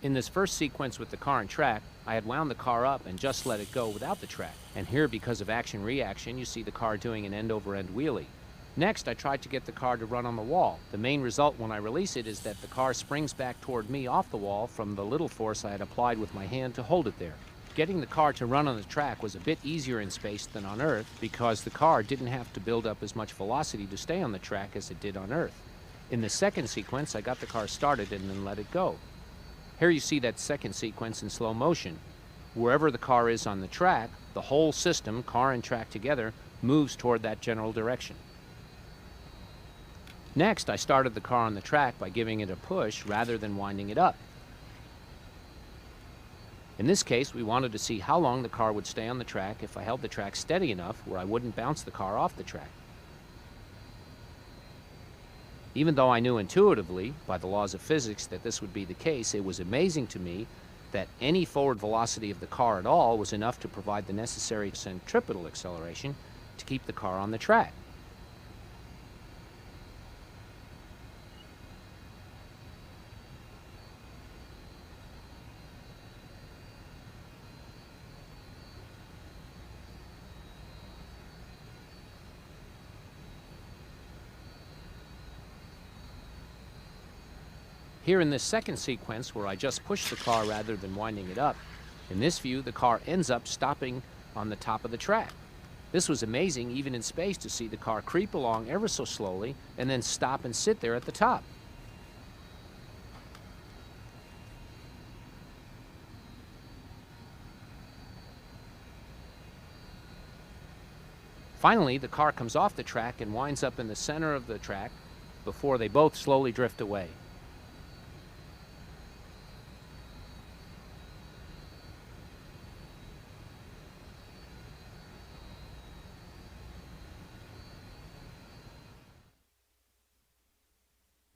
In this first sequence with the car and track, I had wound the car up and just let it go without the track. And here, because of action-reaction, you see the car doing an end-over-end wheelie. Next, I tried to get the car to run on the wall. The main result when I release it is that the car springs back toward me off the wall from the little force I had applied with my hand to hold it there. Getting the car to run on the track was a bit easier in space than on Earth because the car didn't have to build up as much velocity to stay on the track as it did on Earth. In the second sequence, I got the car started and then let it go. Here you see that second sequence in slow motion. Wherever the car is on the track, the whole system, car and track together, moves toward that general direction. Next, I started the car on the track by giving it a push rather than winding it up. In this case, we wanted to see how long the car would stay on the track if I held the track steady enough where I wouldn't bounce the car off the track. Even though I knew intuitively, by the laws of physics, that this would be the case, it was amazing to me that any forward velocity of the car at all was enough to provide the necessary centripetal acceleration to keep the car on the track. Here in this second sequence, where I just push the car rather than winding it up, in this view, the car ends up stopping on the top of the track. This was amazing, even in space, to see the car creep along ever so slowly and then stop and sit there at the top. Finally, the car comes off the track and winds up in the center of the track before they both slowly drift away.